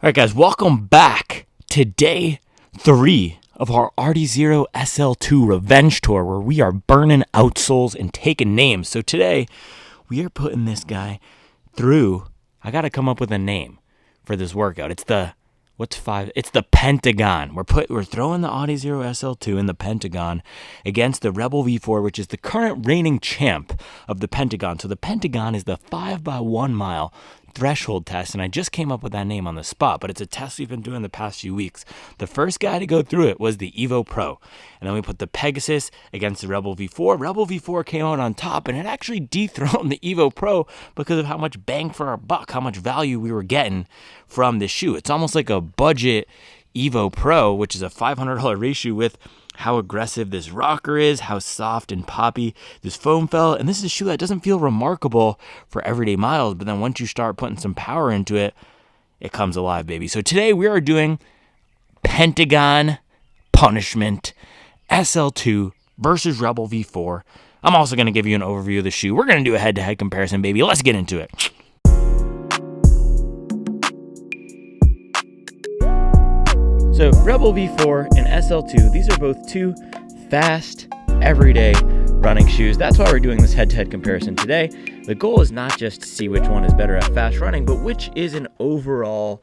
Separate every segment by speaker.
Speaker 1: All right, guys, welcome back to day 3 of our Adizero SL2 Revenge Tour, where we are burning outsoles and taking names. So today, we are putting this guy through. I got to come up with a name for this workout. It's the Pentagon. We're throwing the Adizero SL2 in the Pentagon against the Rebel V4, which is the current reigning champ of the Pentagon. So the Pentagon is the 5x1 mile threshold test, and I just came up with that name on the spot, but it's a test we've been doing the past few weeks. The first guy to go through it was the Evo Pro, and then we put the Pegasus against the Rebel V4. Rebel V4 came out on top, and it actually dethroned the Evo Pro because of how much bang for our buck, how much value we were getting from this shoe. It's almost like a budget Evo Pro, which is a $500 race shoe, with how aggressive this rocker is, how soft and poppy this foam felt. And this is a shoe that doesn't feel remarkable for everyday miles, but then once you start putting some power into it, it comes alive, baby. So today we are doing Pentagon Punishment SL2 versus Rebel V4. I'm also going to give you an overview of the shoe. We're going to do a head-to-head comparison, baby. Let's get into it. So Rebel V4 and SL2, these are both two fast, everyday running shoes. That's why we're doing this head-to-head comparison today. The goal is not just to see which one is better at fast running, but which is an overall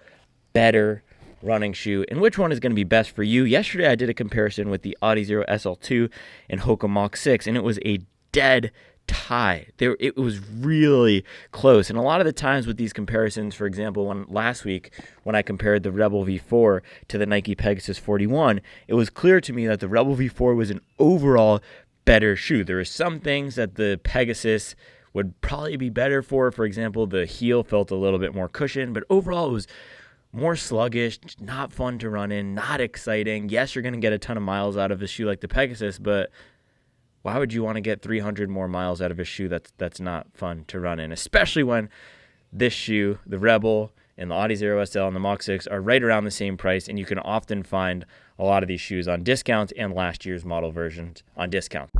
Speaker 1: better running shoe and which one is going to be best for you. Yesterday I did a comparison with the Adizero SL2 and Hoka Mach 6, and it was a dead tie. It was really close. And a lot of the times with these comparisons, for example, last week when I compared the Rebel V4 to the Nike Pegasus 41, it was clear to me that the Rebel V4 was an overall better shoe. There are some things that the Pegasus would probably be better for. For example, the heel felt a little bit more cushioned, but overall it was more sluggish, not fun to run in, not exciting. Yes, you're going to get a ton of miles out of a shoe like the Pegasus, but why would you want to get 300 more miles out of a shoe that's not fun to run in, especially when this shoe, the Rebel and the Adizero SL and the Mach 6, are right around the same price, and you can often find a lot of these shoes on discounts and last year's model versions on discount.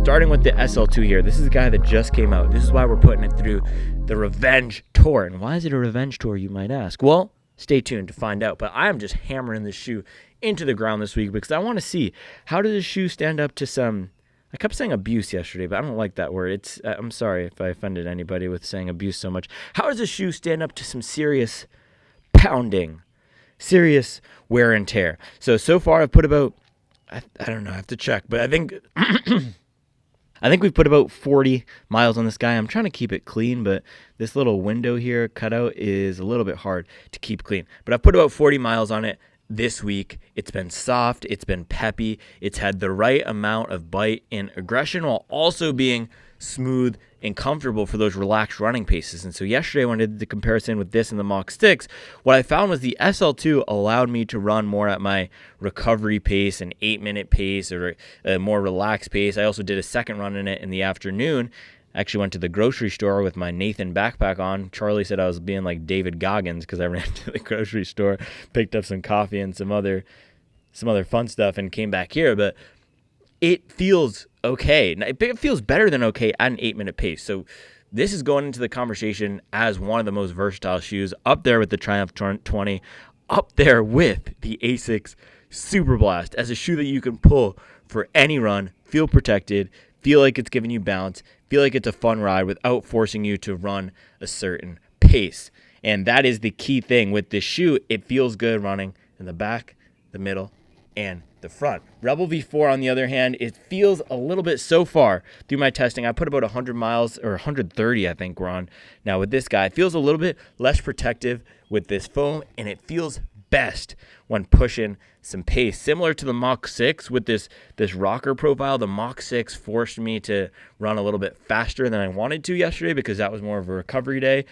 Speaker 1: Starting with the SL2 here, this is the guy that just came out. This is why we're putting it through the Revenge Tour. And why is it a Revenge Tour, you might ask? Well, stay tuned to find out. But I am just hammering this shoe into the ground this week because I want to see, how does this shoe stand up to some, I kept saying abuse yesterday, but I don't like that word. I'm sorry if I offended anybody with saying abuse so much. How does this shoe stand up to some serious pounding, serious wear and tear? So far I've put about, I don't know, I have to check, but I think I think we've put about 40 miles on this guy. I'm trying to keep it clean, but this little window here cut out is a little bit hard to keep clean. But I've put about 40 miles on it this week. It's been soft. It's been peppy. It's had the right amount of bite and aggression while also being smooth and comfortable for those relaxed running paces. And so yesterday when I did the comparison with this and the Mach 6, what I found was the SL2 allowed me to run more at my recovery pace, an 8-minute pace, or a more relaxed pace. I also did a second run in it in the afternoon. I actually went to the grocery store with my Nathan backpack on. Charlie said I was being like David Goggins because I ran to the grocery store, picked up some coffee and some other fun stuff, and came back here. But it feels okay. It feels better than okay at an 8-minute pace. So this is going into the conversation as one of the most versatile shoes, up there with the Triumph 20, up there with the Asics Super Blast, as a shoe that you can pull for any run, feel protected, feel like it's giving you bounce, feel like it's a fun ride without forcing you to run a certain pace. And that is the key thing with this shoe. It feels good running in the back, the middle, and the front. Rebel V4, on the other hand, it feels a little bit, so far through my testing, I put about 100 miles, or 130 I think we're on now with this guy. It feels a little bit less protective with this foam, and it feels best when pushing some pace. Similar to the Mach 6 with this rocker profile, the Mach 6 forced me to run a little bit faster than I wanted to yesterday because that was more of a recovery day.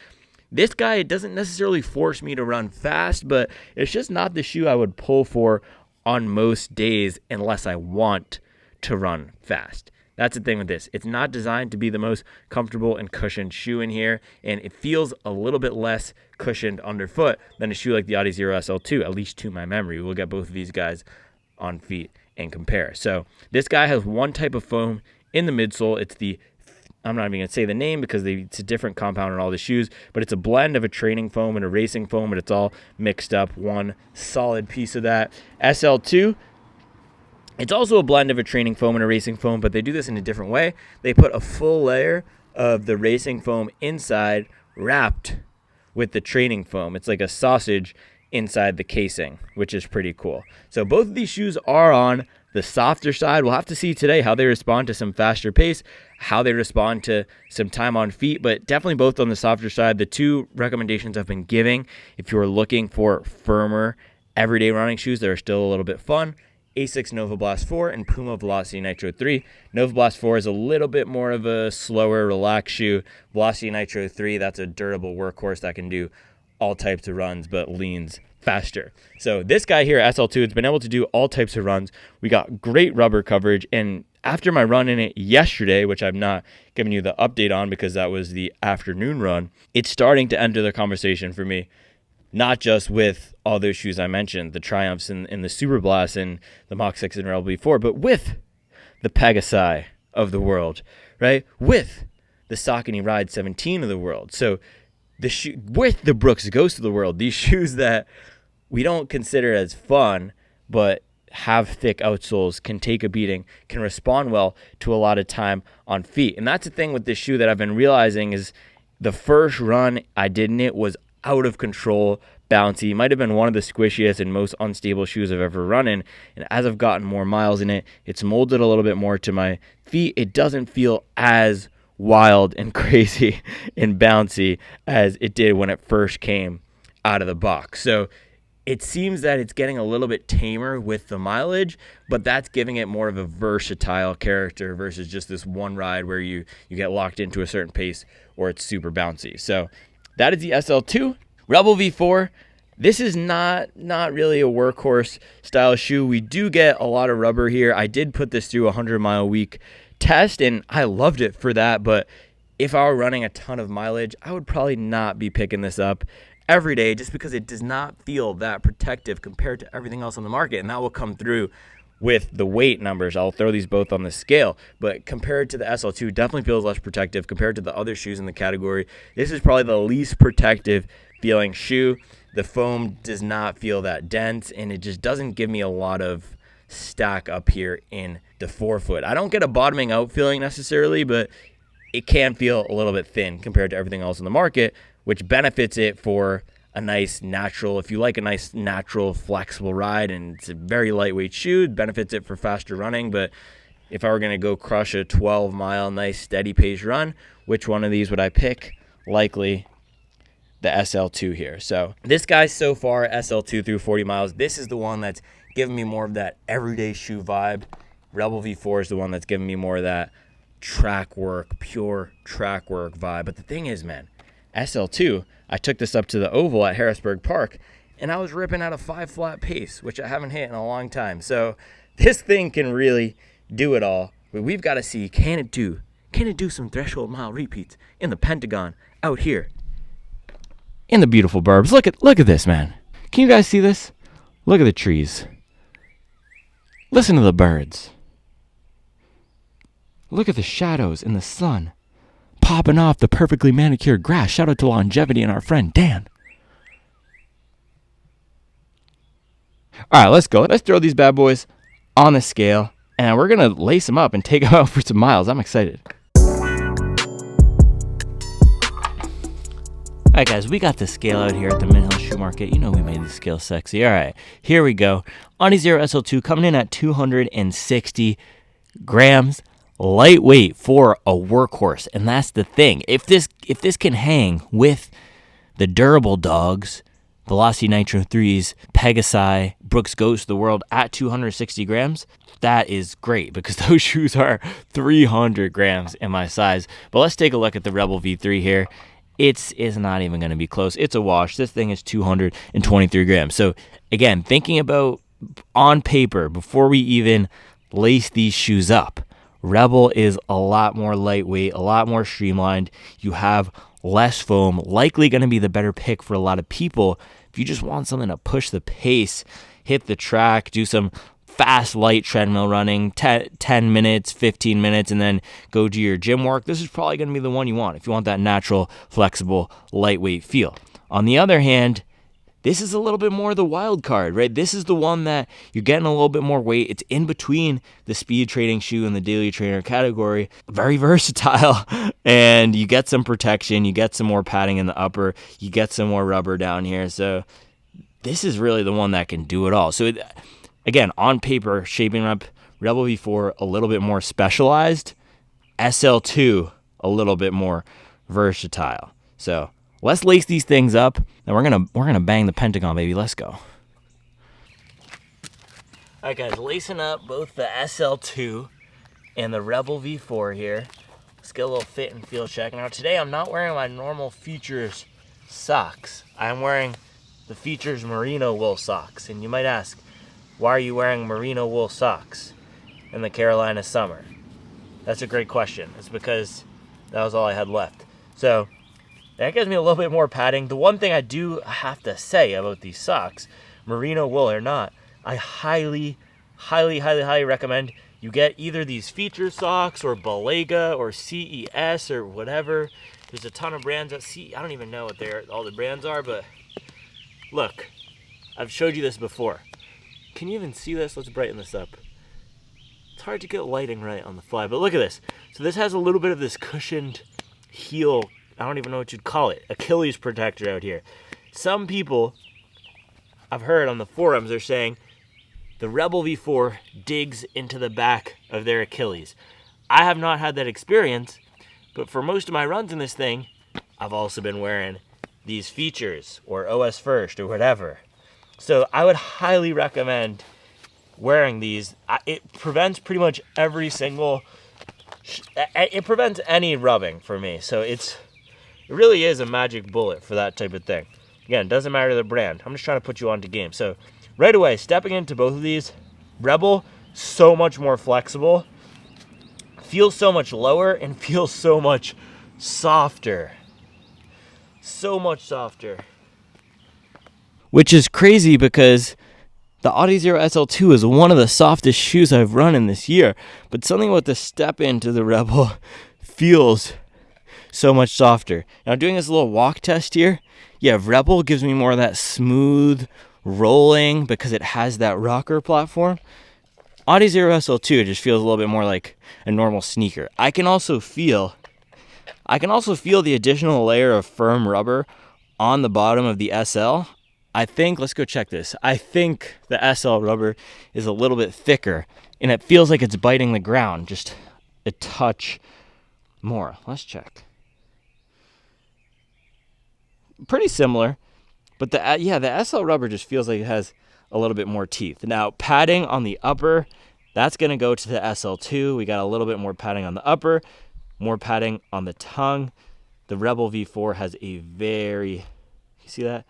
Speaker 1: This guy, it doesn't necessarily force me to run fast, but it's just not the shoe I would pull for on most days unless I want to run fast. That's the thing with this. It's not designed to be the most comfortable and cushioned shoe in here, and it feels a little bit less cushioned underfoot than a shoe like the Adizero SL2, at least to my memory. We'll get both of these guys on feet and compare. So this guy has one type of foam in the midsole. It's the I'm not even going to say the name because it's a different compound in all the shoes, but it's a blend of a training foam and a racing foam, and it's all mixed up, one solid piece of that. SL2, it's also a blend of a training foam and a racing foam, but they do this in a different way. They put a full layer of the racing foam inside, wrapped with the training foam. It's like a sausage inside the casing, which is pretty cool. So both of these shoes are on the softer side. We'll have to see today how they respond to some faster pace, how they respond to some time on feet, but definitely both on the softer side. The two recommendations I've been giving, if you're looking for firmer everyday running shoes that are still a little bit fun, Asics Nova Blast 4 and Puma Velocity Nitro 3. Nova Blast 4 is a little bit more of a slower, relaxed shoe. Velocity Nitro 3, that's a durable workhorse that can do all types of runs, but leans faster. So this guy here, SL2, has been able to do all types of runs. We got great rubber coverage, and after my run in it yesterday, which I'm not giving you the update on because that was the afternoon run, it's starting to enter the conversation for me, not just with all those shoes I mentioned, the Triumphs and the Super Blast and the Mach 6 and Rebel V4, but with the Pegasi of the world, right? With the Saucony Ride 17 of the world. So with the Brooks Ghost of the world, these shoes that we don't consider as fun, but have thick outsoles, can take a beating, can respond well to a lot of time on feet. And that's the thing with this shoe that I've been realizing is the first run I did in it was out of control, bouncy. It might have been one of the squishiest and most unstable shoes I've ever run in. And as I've gotten more miles in it, it's molded a little bit more to my feet. It doesn't feel as wild and crazy and bouncy as it did when it first came out of the box. So it seems that it's getting a little bit tamer with the mileage, but that's giving it more of a versatile character versus just this one ride where you get locked into a certain pace or it's super bouncy. So that is the SL2. Rebel V4, this is not really a workhorse style shoe. We do get a lot of rubber here. I did put this through a 100-mile week test, and I loved it for that, but if I were running a ton of mileage, I would probably not be picking this up every day just because it does not feel that protective compared to everything else on the market, and that will come through with the weight numbers. I'll throw these both on the scale, but compared to the SL2, definitely feels less protective compared to the other shoes in the category. This is probably the least protective feeling shoe. The foam does not feel that dense, and it just doesn't give me a lot of stack up here in the forefoot. I don't get a bottoming out feeling necessarily, but it can feel a little bit thin compared to everything else in the market, which benefits it for a nice natural, if you like a nice natural flexible ride, and it's a very lightweight shoe, it benefits it for faster running. But if I were going to go crush a 12-mile nice steady pace run, which one of these would I pick? Likely the SL2 here. So this guy so far, SL2 through 40 miles, this is the one that's giving me more of that everyday shoe vibe. Rebel V4 is the one that's giving me more of that track work, pure track work vibe. But the thing is, man, SL2, I took this up to the Oval at Harrisburg Park, and I was ripping at a 5 flat pace, which I haven't hit in a long time. So this thing can really do it all. But we've got to see, can it do some threshold mile repeats in the Pentagon out here in the beautiful burbs? Look at this, man. Can you guys see this? Look at the trees. Listen to the birds. Look at the shadows in the sun popping off the perfectly manicured grass. Shout out to Longevity and our friend Dan. All right, let's go. Let's throw these bad boys on the scale, and we're going to lace them up and take them out for some miles. I'm excited. All right, guys, we got the scale out here at the Mint Hill Shoe Market. You know we made the scale sexy. All right, here we go. Adizero SL2 coming in at 260 grams. Lightweight for a workhorse, and that's the thing. If this can hang with the durable dogs, Velocity Nitro 3s, Pegasi, Brooks Ghost of the world at 260 grams, that is great because those shoes are 300 grams in my size. But let's take a look at the Rebel V3 here. It's not even going to be close. It's a wash. This thing is 223 grams. So again, thinking about on paper before we even lace these shoes up, Rebel is a lot more lightweight, a lot more streamlined. You have less foam, likely going to be the better pick for a lot of people if you just want something to push the pace, hit the track, do some fast, light treadmill running, 10 minutes, 15 minutes, and then go do your gym work, this is probably going to be the one you want if you want that natural, flexible, lightweight feel. On the other hand, this is a little bit more the wild card, right? This is the one that you're getting a little bit more weight. It's in between the speed training shoe and the daily trainer category. Very versatile. And you get some protection. You get some more padding in the upper. You get some more rubber down here. So this is really the one that can do it all. So again, on paper, shaping up Rebel V4 a little bit more specialized. SL2 a little bit more versatile. So let's lace these things up, and we're gonna bang the Pentagon, baby. Let's go. All right, guys, lacing up both the SL2 and the Rebel V4 here. Let's get a little fit and feel check. Now today I'm not wearing my normal Features socks. I'm wearing the Features merino wool socks. And you might ask, why are you wearing merino wool socks in the Carolina summer? That's a great question. It's because that was all I had left. So that gives me a little bit more padding. The one thing I do have to say about these socks, merino wool or not, I highly recommend you get either these Feature socks or Balega or CES or whatever. There's a ton of brands that I don't even know what all the brands are, but look, I've showed you this before. Can you even see this? Let's brighten this up. It's hard to get lighting right on the fly, but look at this. So this has a little bit of this cushioned heel, I don't even know what you'd call it, Achilles protector out here. Some people, I've heard on the forums, are saying the Rebel V4 digs into the back of their Achilles. I have not had that experience, but for most of my runs in this thing, I've also been wearing these Features or OS First or whatever. So I would highly recommend wearing these. It prevents pretty much every single, it prevents any rubbing for me. So it really is a magic bullet for that type of thing. Again, doesn't matter the brand. I'm just trying to put you onto game. So right away, stepping into both of these, Rebel, so much more flexible, feels so much lower, and feels so much softer. So much softer. Which is crazy because the Adizero SL2 is one of the softest shoes I've run in this year. But something about the step into the Rebel feels so much softer. Now doing this little walk test here, yeah, Rebel gives me more of that smooth rolling because it has that rocker platform. Adizero SL2 just feels a little bit more like a normal sneaker. I can also feel the additional layer of firm rubber on the bottom of the SL. I think, let's go check this. I think the SL rubber is a little bit thicker and it feels like it's biting the ground just a touch more. Let's check. Pretty similar, but the SL rubber just feels like it has a little bit more teeth. Now, padding on the upper, that's going to go to the SL2. We got a little bit more padding on the upper, more padding on the tongue. The Rebel V4 has a you see that?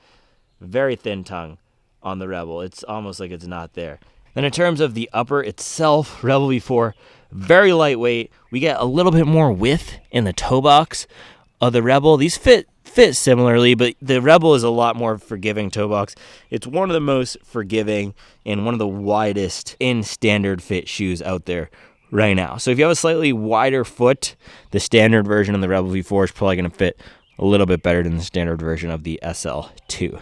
Speaker 1: Very thin tongue on the Rebel. It's almost like it's not there. Then in terms of the upper itself, Rebel V4, very lightweight. We get a little bit more width in the toe box of the Rebel. These fit similarly, but the Rebel is a lot more forgiving toe box. It's one of the most forgiving and one of the widest in standard fit shoes out there right now. So if you have a slightly wider foot, the standard version of the Rebel V4 is probably going to fit a little bit better than the standard version of the SL2.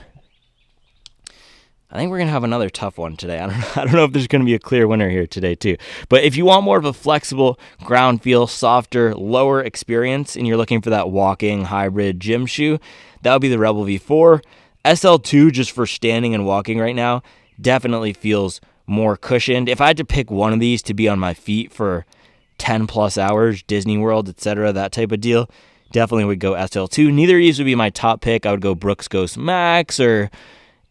Speaker 1: I think we're going to have another tough one today. I don't know if there's going to be a clear winner here today too. But if you want more of a flexible ground feel, softer, lower experience, and you're looking for that walking hybrid gym shoe, that would be the Rebel V4. SL2, just for standing and walking right now, definitely feels more cushioned. If I had to pick one of these to be on my feet for 10 plus hours, Disney World, etc., that type of deal, definitely would go SL2. Neither of these would be my top pick. I would go Brooks Ghost Max or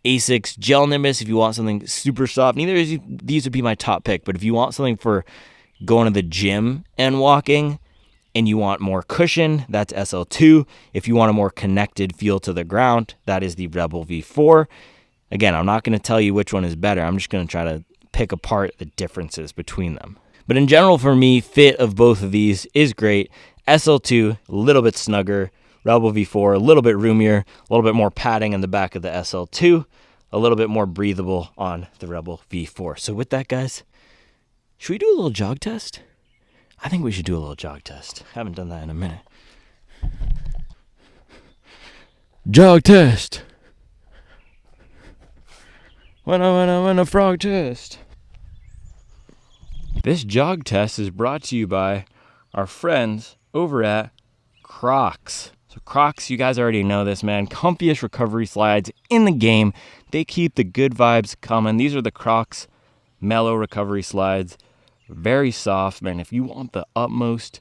Speaker 1: Asics Gel Nimbus if you want something super soft. Neither of these would be my top pick, but if you want something for going to the gym and walking and you want more cushion, that's SL2. If you want a more connected feel to the ground, that is the Rebel V4. Again, I'm not going to tell you which one is better. I'm just going to try to pick apart the differences between them. But in general, for me, fit of both of these is great. SL2, a little bit snugger. Rebel V4, a little bit roomier, a little bit more padding in the back of the SL2. a little bit more breathable on the Rebel V4. So with that, guys, should we do a little jog test? I think we should do a little jog test. Haven't done that in a minute. Jog test. When a frog test. This jog test is brought to you by our friends over at Crocs. So Crocs, you guys already know this, man. Comfiest recovery slides in the game. They keep the good vibes coming. These are the Crocs Mellow Recovery Slides. Very soft, man. If you want the utmost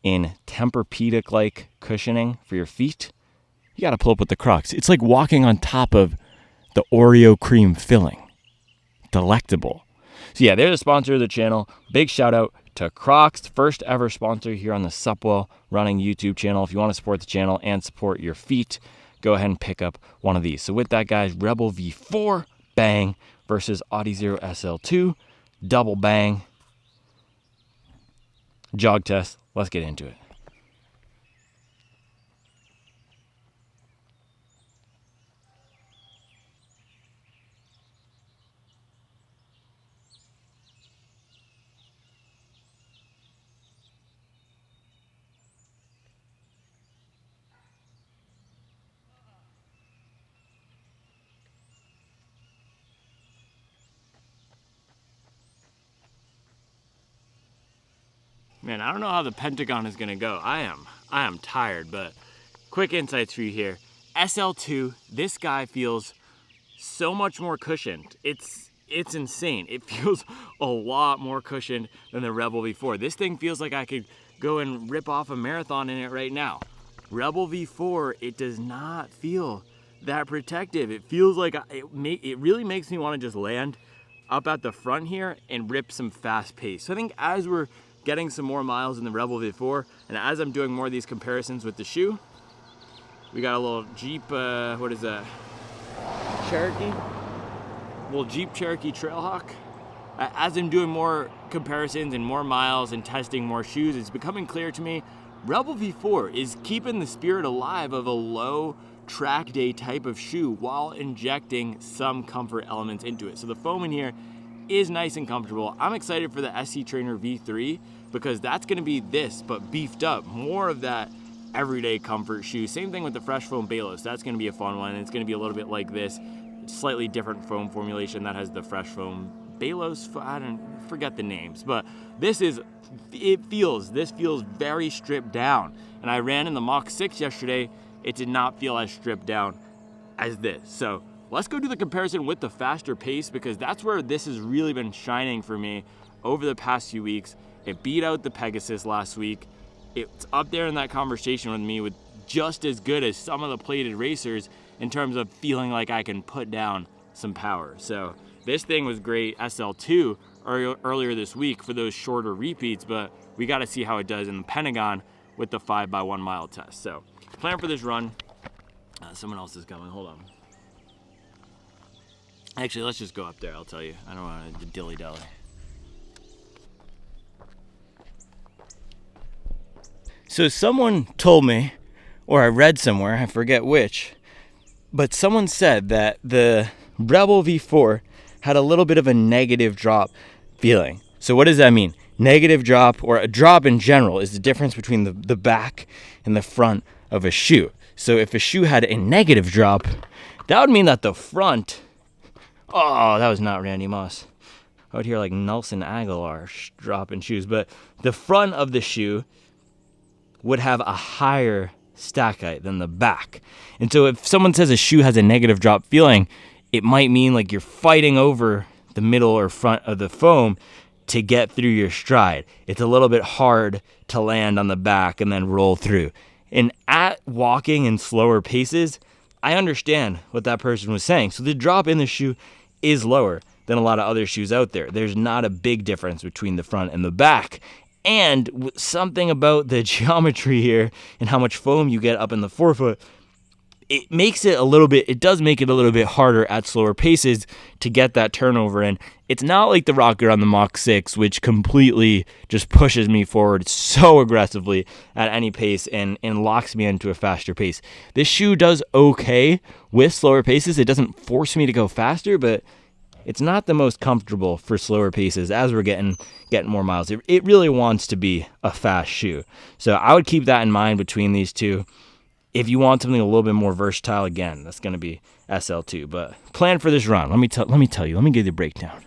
Speaker 1: in Tempur-Pedic-like cushioning for your feet, you got to pull up with the Crocs. It's like walking on top of the Oreo cream filling. Delectable. So yeah, they're the sponsor of the channel. Big shout out to Crocs, first ever sponsor here on the Supwell Running YouTube channel. If you want to support the channel and support your feet, go ahead and pick up one of these. So with that, guys, Rebel V4, bang, versus Adizero SL2, double bang. Jog test. Let's get into it. Man, I don't know how the Pentagon is gonna go. I am tired, but quick insights for you here. SL2, this guy feels so much more cushioned. It's insane. It feels a lot more cushioned than the Rebel V4. This thing feels like I could go and rip off a marathon in it right now. Rebel V4, it does not feel that protective. It feels like it really makes me want to just land up at the front here and rip some fast pace. So I think as we're getting some more miles in the Rebel V4, and as I'm doing more of these comparisons with the shoe, we got a little Jeep, what is that? Cherokee? Little Jeep Cherokee Trailhawk. As I'm doing more comparisons and more miles and testing more shoes, it's becoming clear to me Rebel V4 is keeping the spirit alive of a low track day type of shoe while injecting some comfort elements into it. So the foam in here is nice and comfortable. I'm excited for the SC Trainer V3 because that's gonna be this, but beefed up. More of that everyday comfort shoe. Same thing with the Fresh Foam Balos. That's gonna be a fun one. It's gonna be a little bit like this, slightly different foam formulation that has the Fresh Foam Balos. I don't forget the names, but this feels very stripped down. And I ran in the Mach 6 yesterday. It did not feel as stripped down as this. So let's go do the comparison with the faster pace because that's where this has really been shining for me over the past few weeks. It beat out the Pegasus last week. It's up there in that conversation with me with just as good as some of the plated racers in terms of feeling like I can put down some power. So this thing was great, SL2, earlier this week for those shorter repeats, but we got to see how it does in the Pentagon with the 5x1 mile test. So plan for this run. Someone else is coming, hold on. Actually, let's just go up there, I'll tell you. I don't want to dilly-dally. So someone told me, or I read somewhere, I forget which, but someone said that the Rebel V4 had a little bit of a negative drop feeling. So what does that mean? Negative drop, or a drop in general, is the difference between the back and the front of a shoe. So if a shoe had a negative drop, that would mean that the front... Oh, that was not Randy Moss. I would hear like Nelson Aguilar dropping shoes. But the front of the shoe would have a higher stack height than the back. And so if someone says a shoe has a negative drop feeling, it might mean like you're fighting over the middle or front of the foam to get through your stride. It's a little bit hard to land on the back and then roll through. And at walking in slower paces, I understand what that person was saying. So the drop in the shoe is lower than a lot of other shoes out there. There's not a big difference between the front and the back. And something about the geometry here and how much foam you get up in the forefoot, it makes it a little bit, it does make it a little bit harder at slower paces to get that turnover in. It's not like the rocker on the Mach 6, which completely just pushes me forward so aggressively at any pace and locks me into a faster pace. This shoe does okay with slower paces. It doesn't force me to go faster, but it's not the most comfortable for slower paces as we're getting more miles. It really wants to be a fast shoe. So I would keep that in mind between these two. If you want something a little bit more versatile, again, that's going to be SL2. But plan for this run. Let me give you the breakdown.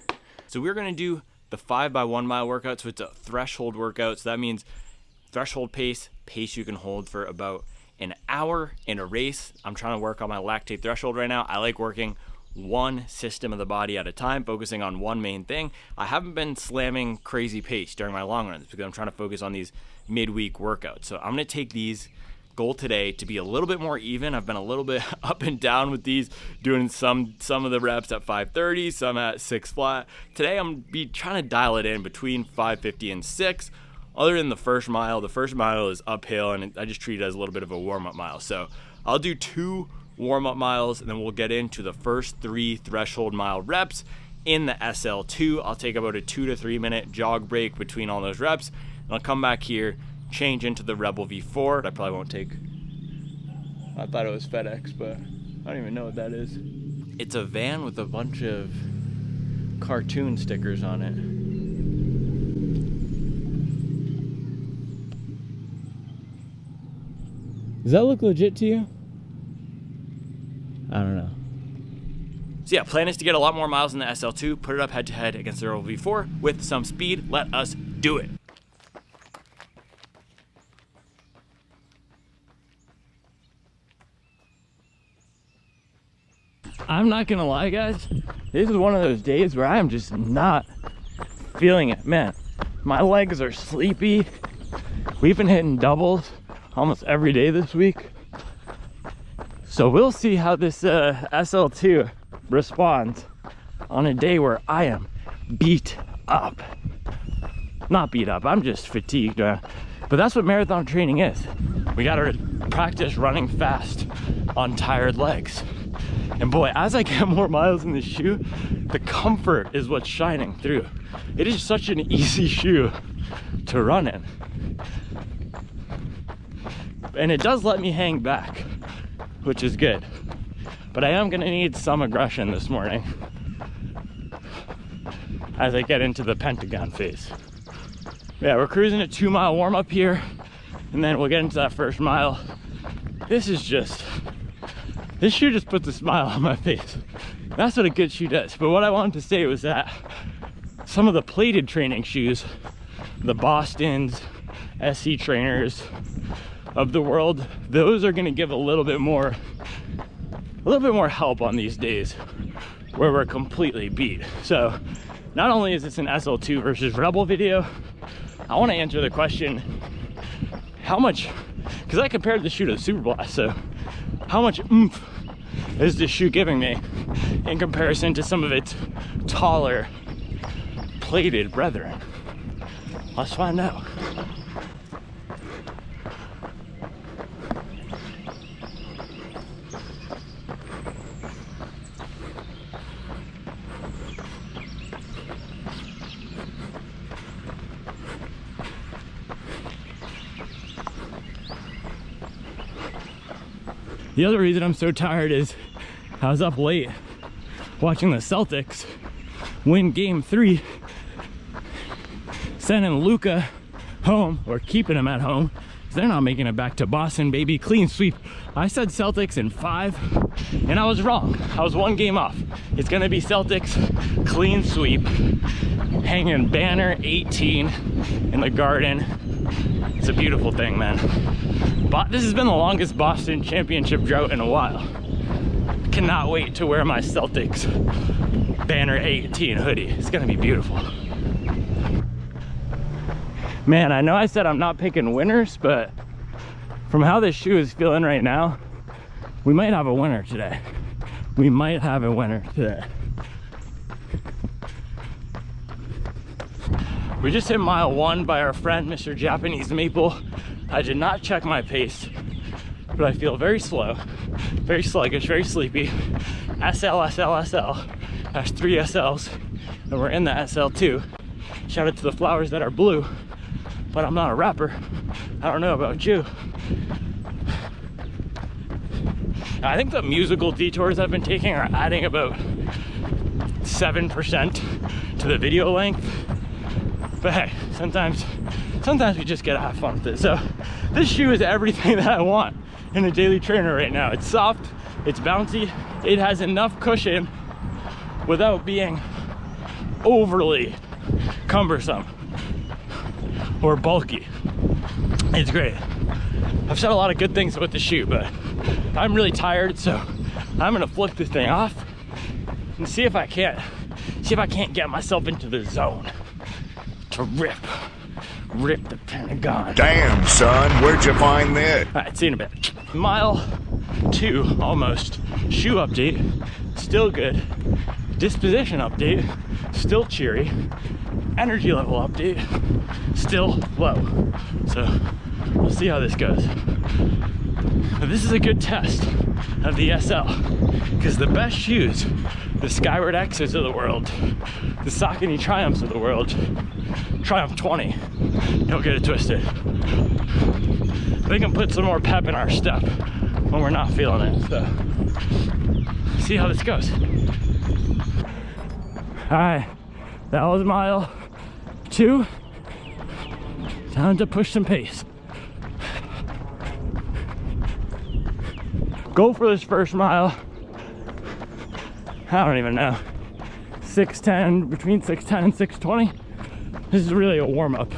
Speaker 1: So we're going to do the 5x1 mile workout. So it's a threshold workout. So that means threshold pace you can hold for about an hour in a race. I'm trying to work on my lactate threshold right now. I like working one system of the body at a time, focusing on one main thing. I haven't been slamming crazy pace during my long runs because I'm trying to focus on these midweek workouts. So I'm going to take these goal today to be a little bit more even. I've been a little bit up and down with these, doing some of the reps at 530, some at 6 flat. Today I'm be trying to dial it in between 550 and 6. Other than the first mile is uphill, and I just treat it as a little bit of a warm-up mile. So I'll do 2 warm-up miles, and then we'll get into the first 3 threshold mile reps in the SL2. I'll take about a 2 to 3 minute jog break between all those reps, and I'll come back here, change into the Rebel V4. I probably won't take, I thought it was FedEx, but I don't even know what that is. It's a van with a bunch of cartoon stickers on it. Does that look legit to you? I don't know. So yeah, plan is to get a lot more miles in the SL2, put it up head to head against the Rebel V4 with some speed. Let us do it. I'm not gonna lie, guys, this is one of those days where I am just not feeling it. Man, my legs are sleepy. We've been hitting doubles almost every day this week. So we'll see how this SL2 responds on a day where I am beat up. Not beat up, I'm just fatigued. But that's what marathon training is. We gotta practice running fast on tired legs. And boy, as I get more miles in this shoe, the comfort is what's shining through. It is such an easy shoe to run in. And it does let me hang back, which is good. But I am gonna need some aggression this morning as I get into the Pentagon phase. Yeah, we're cruising a 2 mile warm up here, and then we'll get into that first mile. This shoe just puts a smile on my face. That's what a good shoe does. But what I wanted to say was that some of the plated training shoes, the Bostons, SC trainers of the world, those are gonna give a little bit more help on these days where we're completely beat. So not only is this an SL2 versus Rebel video, I want to answer the question, how much, because I compared the shoe to the Super Blast, so how much oomph is this shoe giving me in comparison to some of its taller plated brethren? Let's find out. The other reason I'm so tired is I was up late watching the Celtics win game 3, sending Luka home, or keeping him at home, because they're not making it back to Boston, baby. Clean sweep. I said Celtics in 5, and I was wrong. I was 1 game off. It's gonna be Celtics clean sweep, hanging banner 18 in the Garden. It's a beautiful thing, man. But this has been the longest Boston championship drought in a while. Cannot wait to wear my Celtics banner 18 hoodie. It's gonna be beautiful. Man, I know I said I'm not picking winners, but from how this shoe is feeling right now, we might have a winner today. We might have a winner today. We just hit mile 1 by our friend, Mr. Japanese Maple. I did not check my pace, but I feel very slow. very sluggish, very sleepy. SL, SL, SL. That's 3 SLs, and we're in the SL2. Shout out to the flowers that are blue, but I'm not a rapper. I don't know about you. I think the musical detours I've been taking are adding about 7% to the video length. But hey, sometimes we just gotta have fun with it. So this shoe is everything that I want in a daily trainer right now. It's soft, it's bouncy, it has enough cushion without being overly cumbersome or bulky. It's great. I've said a lot of good things about the shoe, but I'm really tired, so I'm gonna flip this thing off and see if I can't get myself into the zone to rip the Pentagon.
Speaker 2: Damn, son, where'd you find this?
Speaker 1: All right, see you in a bit. Mile 2, almost. Shoe update, still good. Disposition update, still cheery. Energy level update, still low. So we'll see how this goes. But this is a good test of the SL, because the best shoes, the Skyward X's of the world, the Saucony Triumphs of the world, Triumph 20, don't get it twisted. They can put some more pep in our step when we're not feeling it. So see how this goes. All right, that was mile 2. Time to push some pace. Go for this first mile. I don't even know. 6:10, between 6:10 and 6:20. This is really a warm-up.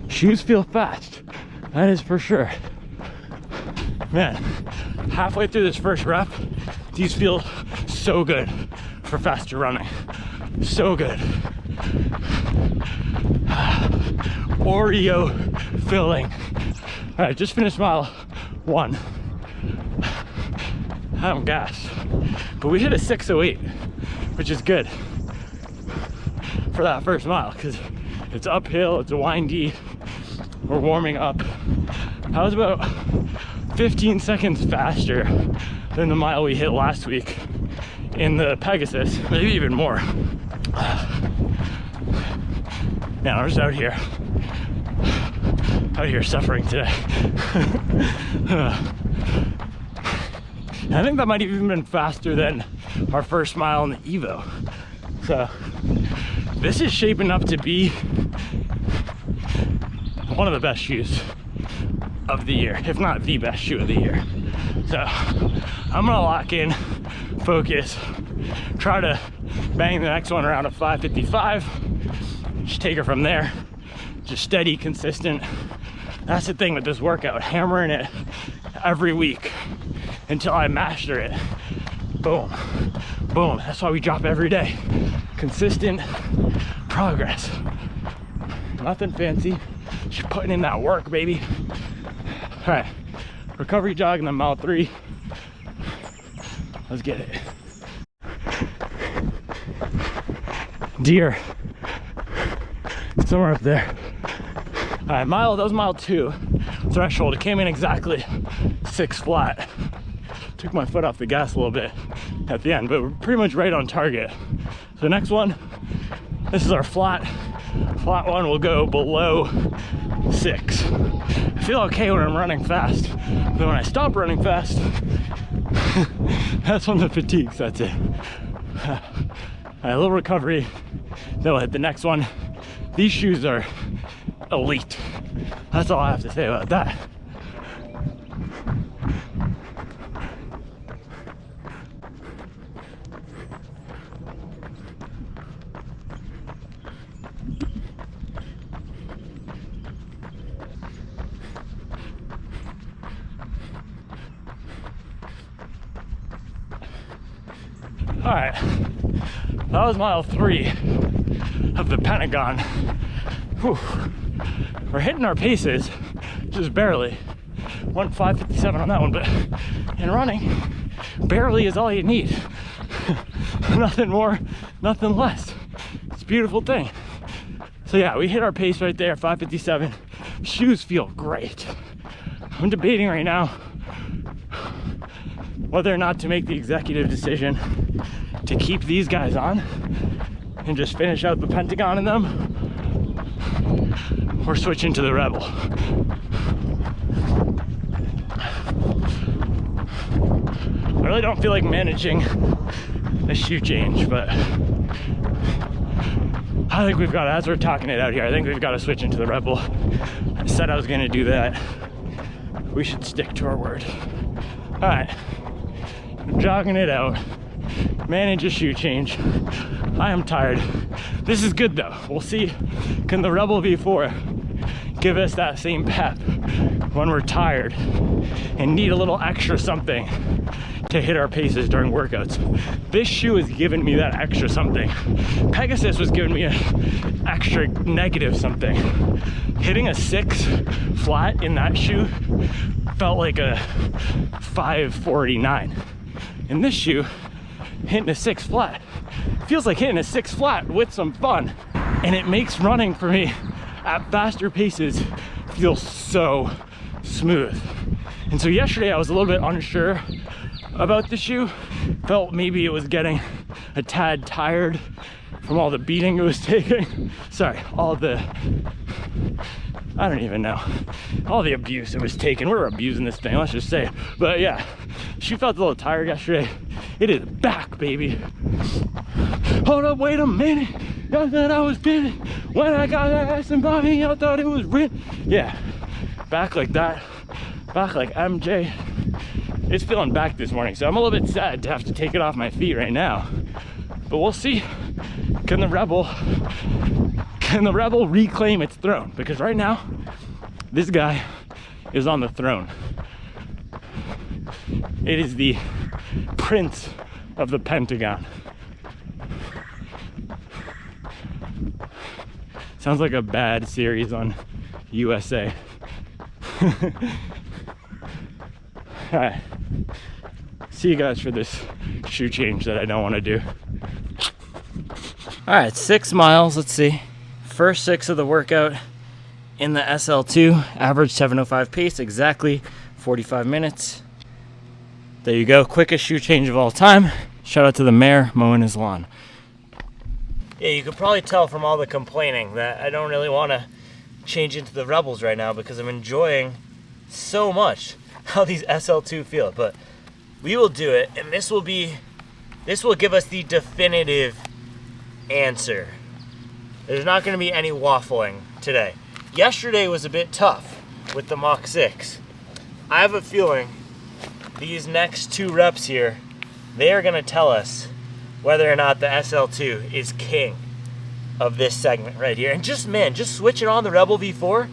Speaker 1: Shoes feel fast, that is for sure. Man, halfway through this first rep, these feel so good for faster running. So good. Oreo filling. All right, just finished mile 1. I'm gassed, but we hit a 6:08, which is good for that first mile because it's uphill, it's windy, we're warming up. I was about 15 seconds faster than the mile we hit last week in the Pegasus, maybe even more. Now we're just out here suffering today. I think that might have even been faster than our first mile in the Evo. So this is shaping up to be one of the best shoes of the year, if not the best shoe of the year. So I'm gonna lock in, focus, try to bang the next one around a 5:55. Just take it from there. Just steady, consistent. That's the thing with this workout, hammering it every week until I master it. Boom, boom. That's why we drop every day. Consistent progress. Nothing fancy, just putting in that work, baby. All right, recovery jog and then mile 3. Let's get it. Deer, somewhere up there. All right, that was mile 2 threshold. It came in exactly 6 flat. Took my foot off the gas a little bit at the end, but we're pretty much right on target. So the next one, this is our flat one, will go below 6. I feel okay when I'm running fast, but when I stop running fast, that's when the fatigue sets in. All right, a little recovery, then we'll hit the next one. These shoes are elite. That's all I have to say about that. All right, that was mile 3 of the Pentagon. Whew. We're hitting our paces, just barely. 1:5:57 on that one, but in running, barely is all you need. Nothing more, nothing less. It's a beautiful thing. So yeah, we hit our pace right there, 5:57. Shoes feel great. I'm debating right now whether or not to make the executive decision to keep these guys on and just finish out the Pentagon in them, or switch into the Rebel. I really don't feel like managing a shoe change, but I think we've got, as we're talking it out here, I think we've got to switch into the Rebel. I said I was going to do that. We should stick to our word. All right, jogging it out, manage a shoe change. I am tired. This is good though. We'll see, can the Rebel V4 give us that same pep when we're tired and need a little extra something to hit our paces during workouts. This shoe has given me that extra something. Pegasus was giving me an extra negative something. Hitting a 6 flat in that shoe felt like a 549. In this shoe, hitting a 6 flat feels like hitting a 6 flat with some fun, and it makes running for me at faster paces feel so smooth. And so yesterday I was a little bit unsure about the shoe. Felt maybe it was getting a tad tired from all the beating it was taking. Sorry, all the, I don't even know, all the abuse it was taking. We're abusing this thing, let's just say. But yeah, shoe felt a little tired yesterday. It is back, baby. Hold up, wait a minute. I thought I was spinning. When I got that ass and body, I thought it was written. Yeah, back like that. Back like MJ. It's feeling back this morning, so I'm a little bit sad to have to take it off my feet right now. But we'll see. Can the Rebel reclaim its throne? Because right now, this guy is on the throne. It is the prince of the Pentagon. Sounds like a bad series on USA. All right, see you guys for this shoe change that I don't want to do. All right, 6 miles, let's see. First 6 of the workout in the SL2, average 7:05 pace, exactly 45 minutes. There you go, quickest shoe change of all time. Shout out to the mayor mowing his lawn. Yeah, you could probably tell from all the complaining that I don't really want to change into the Rebels right now because I'm enjoying so much how these SL2 feel, but we will do it, and this will give us the definitive answer. There's not going to be any waffling today. Yesterday was a bit tough with the Mach 6. I have a feeling these next 2 reps here, they are going to tell us whether or not the SL2 is king of this segment right here. And just switching on the Rebel V4,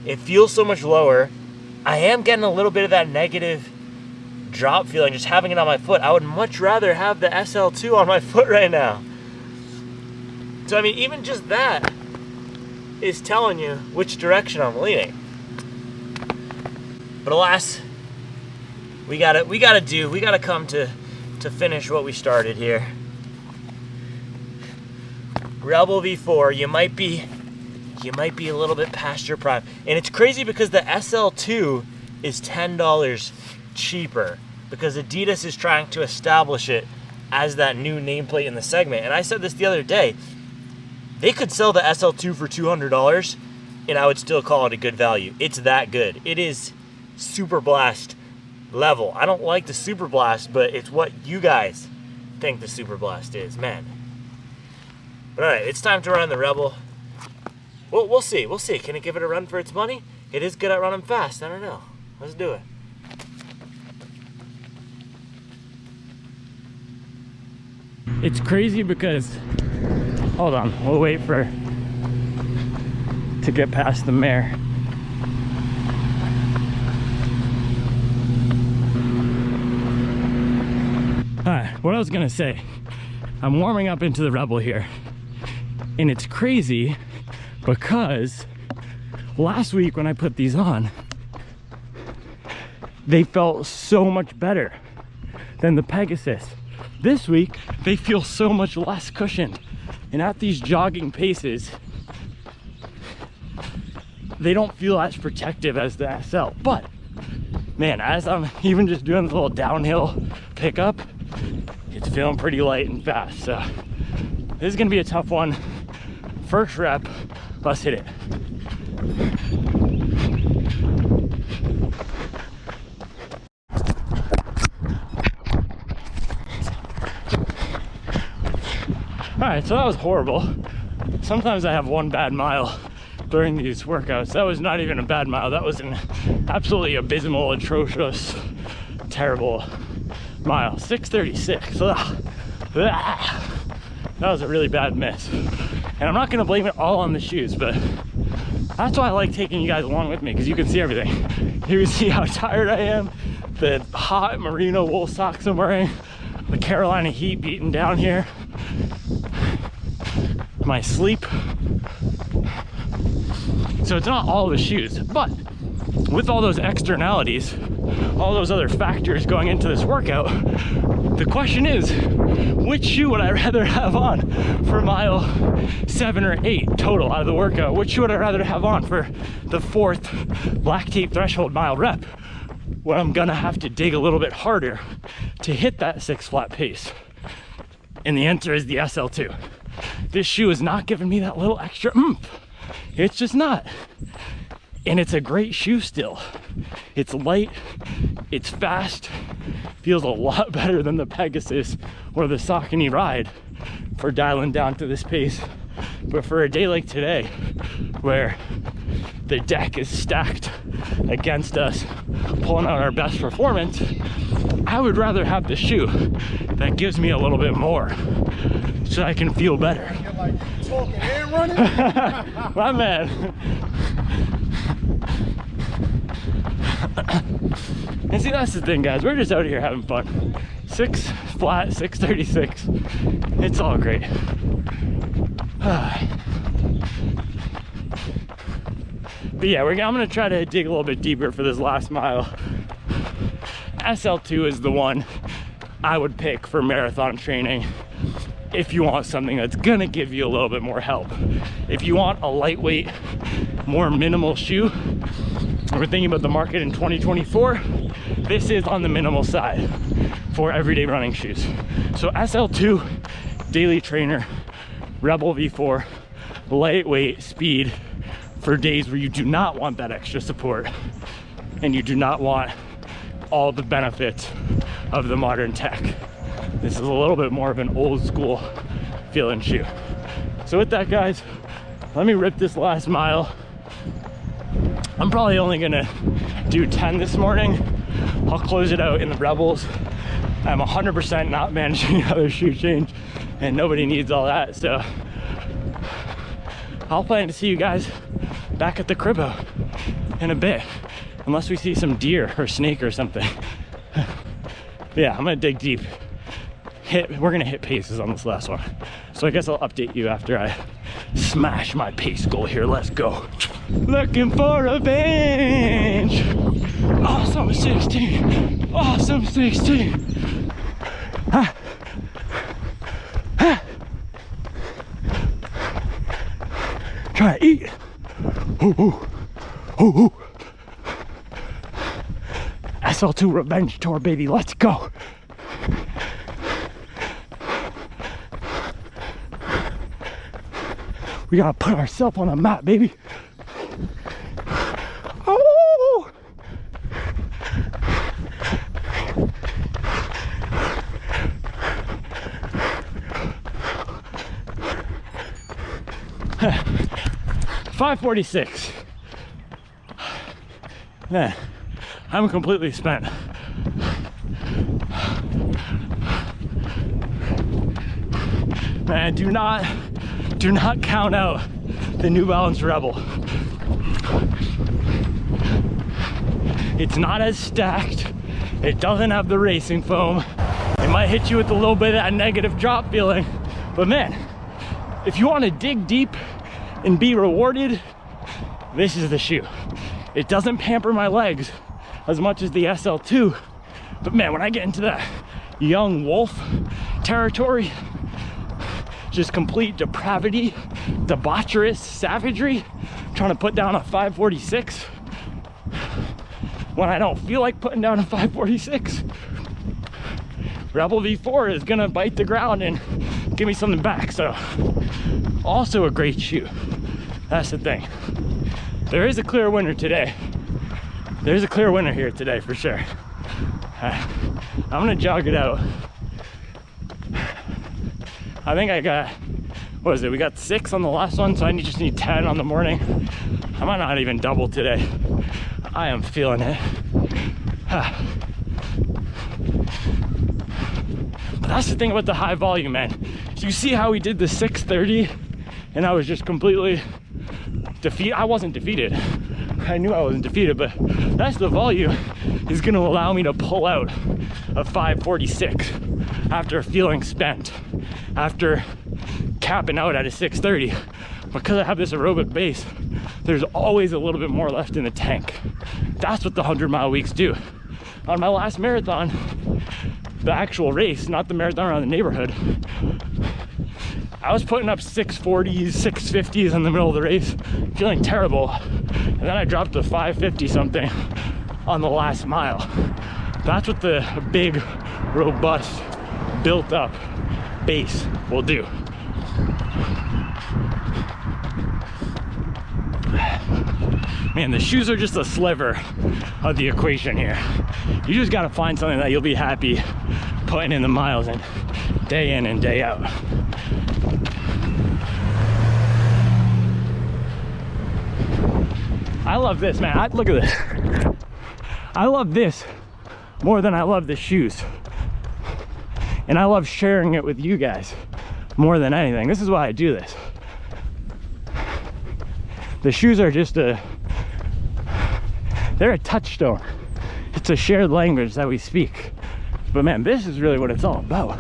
Speaker 1: it feels so much lower. I am getting a little bit of that negative drop feeling just having it on my foot. I would much rather have the SL2 on my foot right now. So I mean, even just that is telling you which direction I'm leaning. But alas, we gotta come to finish what we started here. Rebel V4, you might be a little bit past your prime. And it's crazy because the SL2 is $10 cheaper because Adidas is trying to establish it as that new nameplate in the segment. And I said this the other day, they could sell the SL2 for $200 and I would still call it a good value. It's that good. It is Super Blast level. I don't like the Super Blast, but it's what you guys think the Super Blast is, man. But all right, it's time to run the Rebel. Well, we'll see. Can it give it a run for its money? It is good at running fast. I don't know. Let's do it. It's crazy because, hold on, we'll wait for to get past the mayor. Alright, what I was gonna say, I'm warming up into the Rebel here, and it's crazy because last week when I put these on, they felt so much better than the Pegasus. This week, they feel so much less cushioned. And at these jogging paces, they don't feel as protective as the SL. But
Speaker 3: man, as I'm even just doing this little downhill pickup, it's feeling pretty light and fast. So this is gonna be a tough one. First rep, let's hit it. All right, so that was horrible. Sometimes I have one bad mile during these workouts. That was not even a bad mile. That was an absolutely abysmal, atrocious, terrible mile. 6:36. That was a really bad miss. And I'm not gonna blame it all on the shoes, but that's why I like taking you guys along with me, because you can see everything. You can see how tired I am, the hot merino wool socks I'm wearing, the Carolina heat beating down here, my sleep. So it's not all the shoes, but with all those externalities, all those other factors going into this workout, the question is, which shoe would I rather have on for mile 7 or 8 total out of the workout? Which shoe would I rather have on for the 4th lactate threshold mile rep, when I'm gonna have to dig a little bit harder to hit that 6 flat pace? And the answer is the SL2. This shoe is not giving me that little extra oomph. It's just not. And it's a great shoe still. It's light, it's fast, feels a lot better than the Pegasus or the Saucony Ride for dialing down to this pace. But for a day like today, where the deck is stacked against us, pulling out our best performance, I would rather have the shoe that gives me a little bit more so I can feel better.
Speaker 4: You're like talking and running.
Speaker 3: My man. And see, that's the thing, guys. We're just out here having fun. 6 flat, 6:36. It's all great. But yeah, I'm gonna try to dig a little bit deeper for this last mile. SL2 is the one I would pick for marathon training if you want something that's gonna give you a little bit more help. If you want a lightweight, more minimal shoe, we're thinking about the market in 2024, this is on the minimal side for everyday running shoes. So SL2, daily trainer, Rebel V4, lightweight speed for days where you do not want that extra support and you do not want all the benefits of the modern tech. This is a little bit more of an old school feeling shoe. So with that, guys, let me rip this last mile. I'm probably only gonna do 10 this morning. I'll close it out in the Rebels. I'm 100% not managing another shoe change, and nobody needs all that. So I'll plan to see you guys back at the cribbo in a bit, unless we see some deer or snake or something. Yeah, I'm gonna dig deep. We're gonna hit paces on this last one. So I guess I'll update you after I smash my pace goal here. Let's go. Looking for revenge. Awesome 16. Awesome 16. Ha. Ha. Try to eat. Ooh, ooh. Ooh, ooh. SL2 revenge tour, baby. Let's go. We gotta put ourselves on a map, baby. Oh! $5:46. Man, I'm completely spent. Man, do not count out the New Balance Rebel. It's not as stacked. It doesn't have the racing foam. It might hit you with a little bit of that negative drop feeling. But man, if you want to dig deep and be rewarded, this is the shoe. It doesn't pamper my legs as much as the SL2. But man, when I get into that young wolf territory, just complete depravity, debaucherous savagery, trying to put down a 5:46. when I don't feel like putting down a 546, Rebel V4 is gonna bite the ground and give me something back. So also a great shoe. That's the thing. There is a clear winner today. There's a clear winner here today for sure. I'm gonna jog it out. I think I got, what is it? We got 6 on the last one, so I just need 10 on the morning. I might not even double today. I am feeling it. But that's the thing about the high volume, man. So you see how we did the 630 and I was just completely defeated. I wasn't defeated. I knew I wasn't defeated, but that's the volume is gonna allow me to pull out a 546 after feeling spent, after capping out at a 630. Because I have this aerobic base, there's always a little bit more left in the tank. That's what the 100-mile weeks do. On my last marathon, the actual race, not the marathon around the neighborhood, I was putting up 640s, 650s in the middle of the race, feeling terrible. And then I dropped to 550 something on the last mile. That's what the big, robust, built up base will do. Man, the shoes are just a sliver of the equation here. You just gotta find something that you'll be happy putting in the miles and day in and day out. I love this, man. Look at this. I love this more than I love the shoes. And I love sharing it with you guys more than anything. This is why I do this. The shoes are just they're a touchstone. It's a shared language that we speak. But man, this is really what it's all about.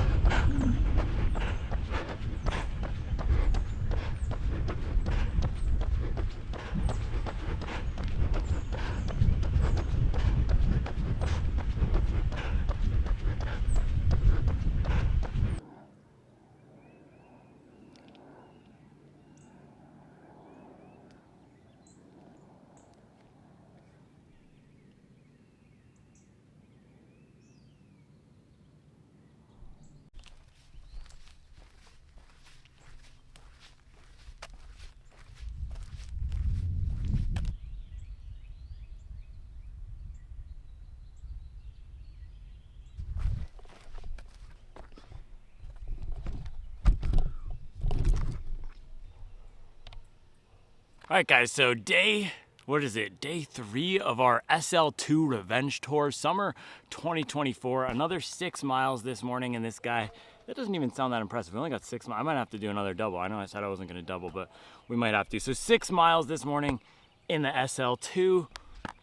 Speaker 3: All right, guys, so day 3 of our SL2 Revenge Tour, summer 2024. Another 6 miles this morning, and this guy, that doesn't even sound that impressive. We only got 6 miles. I might have to do another double. I know I said I wasn't gonna double, but we might have to. So 6 miles this morning in the SL2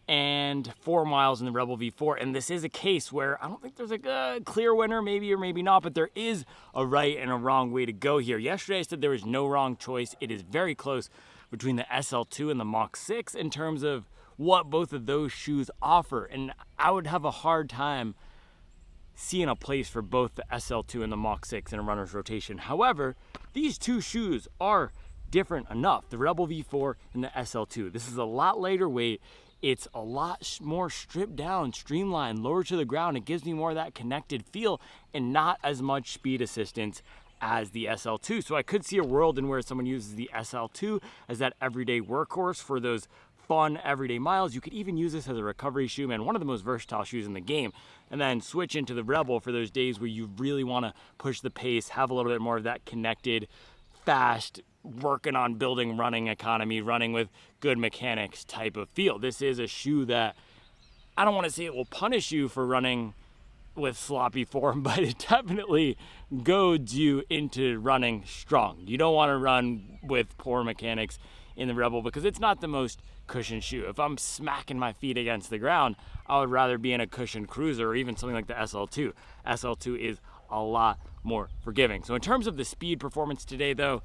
Speaker 3: and 4 miles in the Rebel V4. And this is a case where I don't think there's a clear winner, maybe or maybe not, but there is a right and a wrong way to go here. Yesterday I said there was no wrong choice. It is very close between the SL2 and the Mach 6 in terms of what both of those shoes offer. And I would have a hard time seeing a place for both the SL2 and the Mach 6 in a runner's rotation. However, these two shoes are different enough, the Rebel V4 and the SL2. This is a lot lighter weight. It's a lot more stripped down, streamlined, lower to the ground. It gives me more of that connected feel and not as much speed assistance as the SL2. So I could see a world in where someone uses the SL2 as that everyday workhorse for those fun everyday miles. You could even use this as a recovery shoe, man, one of the most versatile shoes in the game, and then switch into the Rebel for those days where you really want to push the pace, have a little bit more of that connected, fast, working on building running economy, running with good mechanics type of feel. This is a shoe that I don't want to say it will punish you for running with sloppy form, but it definitely goads you into running strong. You don't want to run with poor mechanics in the Rebel because it's not the most cushioned shoe. If I'm smacking my feet against the ground, I would rather be in a cushioned cruiser or even something like the SL2. SL2 is a lot more forgiving. So in terms of the speed performance today though,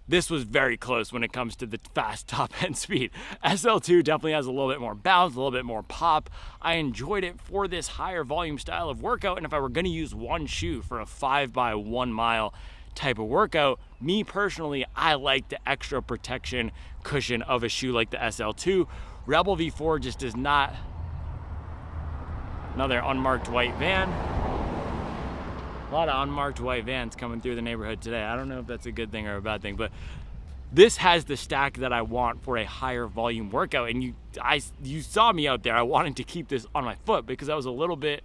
Speaker 3: this was very close when it comes to the fast top end speed. SL2 definitely has a little bit more bounce, a little bit more pop. I enjoyed it for this higher volume style of workout. And if I were gonna use one shoe for a 5x1 mile type of workout, me personally, I like the extra protection cushion of a shoe like the SL2. Rebel V4 just does not Another unmarked white van. A lot of unmarked white vans coming through the neighborhood today. I don't know if that's a good thing or a bad thing, but this has the stack that I want for a higher volume workout. And you saw me out there. I wanted to keep this on my foot because I was a little bit,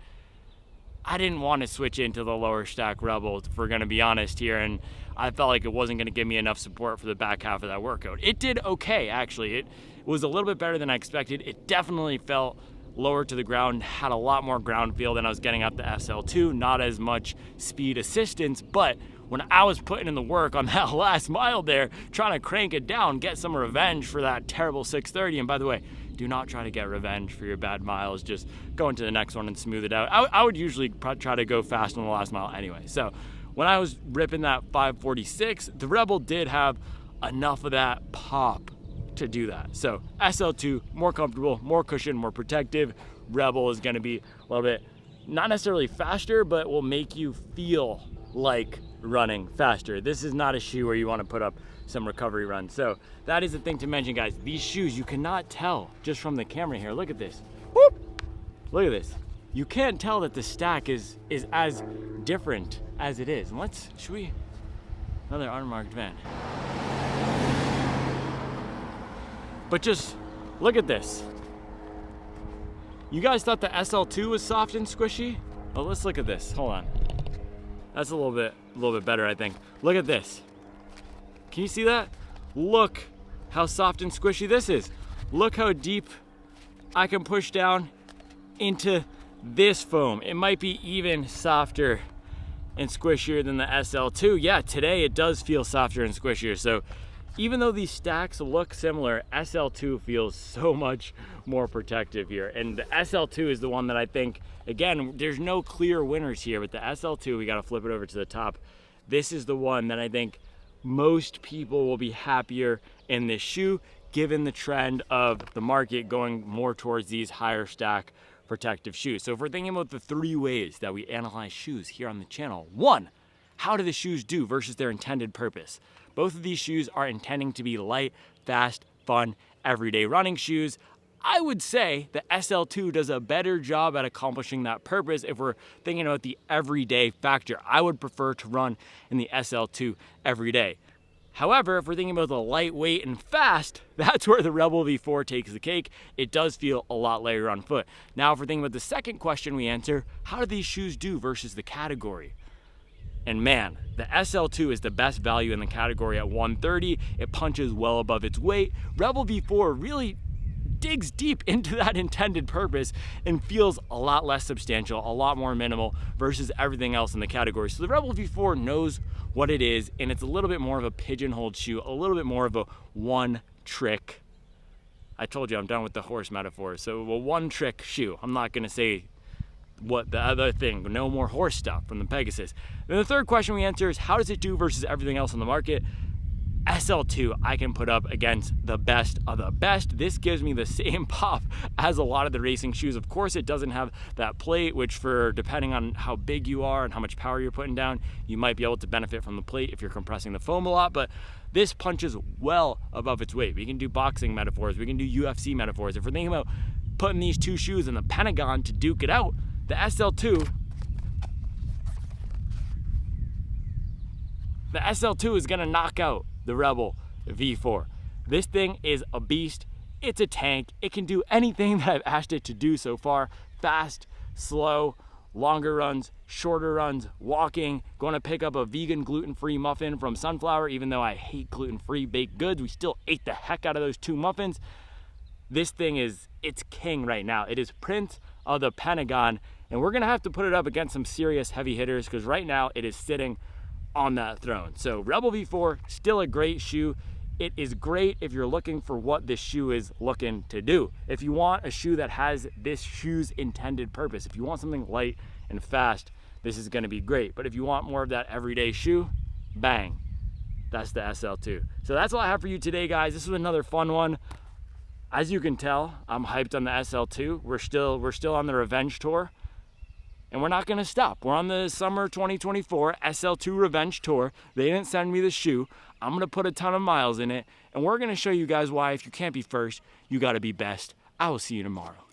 Speaker 3: I didn't want to switch into the lower stack Rebel, if we're going to be honest here. And I felt like it wasn't going to give me enough support for the back half of that workout. It did okay, actually. It was a little bit better than I expected. It definitely felt lower to the ground, had a lot more ground feel than I was getting at the SL2, not as much speed assistance, but when I was putting in the work on that last mile there, trying to crank it down, get some revenge for that terrible 630, and by the way, do not try to get revenge for your bad miles, just go into the next one and smooth it out. I would usually try to go fast on the last mile anyway, so when I was ripping that 546, the Rebel did have enough of that pop to do that. So SL2, more comfortable, more cushion, more protective. Rebel is going to be a little bit, not necessarily faster, but will make you feel like running faster. This is not a shoe where you want to put up some recovery runs. So that is the thing to mention, guys. These shoes, you cannot tell just from the camera here. Look at this. Whoop! Look at this. You can't tell that the stack is as different as it is. And should we, another unmarked van. But just look at this. You guys thought the SL2 was soft and squishy? Well, let's look at this. Hold on. That's a little bit better, I think. Look at this. Can you see that? Look how soft and squishy this is. Look how deep I can push down into this foam. It might be even softer and squishier than the SL2. Yeah, today it does feel softer and squishier. So even though these stacks look similar, SL2 feels so much more protective here. And the SL2 is the one that I think, again, there's no clear winners here, but the SL2, we gotta flip it over to the top. This is the one that I think most people will be happier in this shoe, given the trend of the market going more towards these higher stack protective shoes. So if we're thinking about the 3 ways that we analyze shoes here on the channel, 1, how do the shoes do versus their intended purpose? Both of these shoes are intending to be light, fast, fun, everyday running shoes. I would say the SL2 does a better job at accomplishing that purpose if we're thinking about the everyday factor. I would prefer to run in the SL2 every day. However, if we're thinking about the lightweight and fast, that's where the Rebel V4 takes the cake. It does feel a lot lighter on foot. Now, if we're thinking about the second question we answer, how do these shoes do versus the category? And man, the SL2 is the best value in the category at 130. It punches well above its weight. Rebel V4 really digs deep into that intended purpose and feels a lot less substantial, a lot more minimal versus everything else in the category. So the Rebel V4 knows what it is, and it's a little bit more of a pigeonholed shoe, a little bit more of a one trick. I told you I'm done with the horse metaphor. So a one trick shoe. I'm not gonna say what the other thing, no more horse stuff from the Pegasus. Then the third question we answer is, how does it do versus everything else on the market? SL2 I can put up against the best of the best. This gives me the same pop as a lot of the racing shoes. Of course, it doesn't have that plate, which for depending on how big you are and how much power you're putting down, you might be able to benefit from the plate if you're compressing the foam a lot, but this punches well above its weight. We can do boxing metaphors, we can do UFC metaphors. If we're thinking about putting these two shoes in the Pentagon to duke it out, the SL2 is gonna knock out the Rebel V4. This thing is a beast. It's a tank. It can do anything that I've asked it to do so far. Fast, slow, longer runs, shorter runs, walking, going to pick up a vegan gluten-free muffin from Sunflower, even though I hate gluten-free baked goods. We still ate the heck out of those 2 muffins. This thing it's king right now. It is Prince of the Pentagon, and we're gonna have to put it up against some serious heavy hitters because right now it is sitting on that throne. So Rebel V4, still a great shoe. It is great if you're looking for what this shoe is looking to do. If you want a shoe that has this shoe's intended purpose, if you want something light and fast, this is gonna be great. But if you want more of that everyday shoe, bang, that's the SL2. So that's all I have for you today, guys. This was another fun one. As you can tell, I'm hyped on the SL2. We're still on the revenge tour. And we're not gonna stop. We're on the summer 2024 SL2 Revenge Tour. They didn't send me the shoe. I'm gonna put a ton of miles in it, and we're gonna show you guys why if you can't be first, you gotta be best. I will see you tomorrow.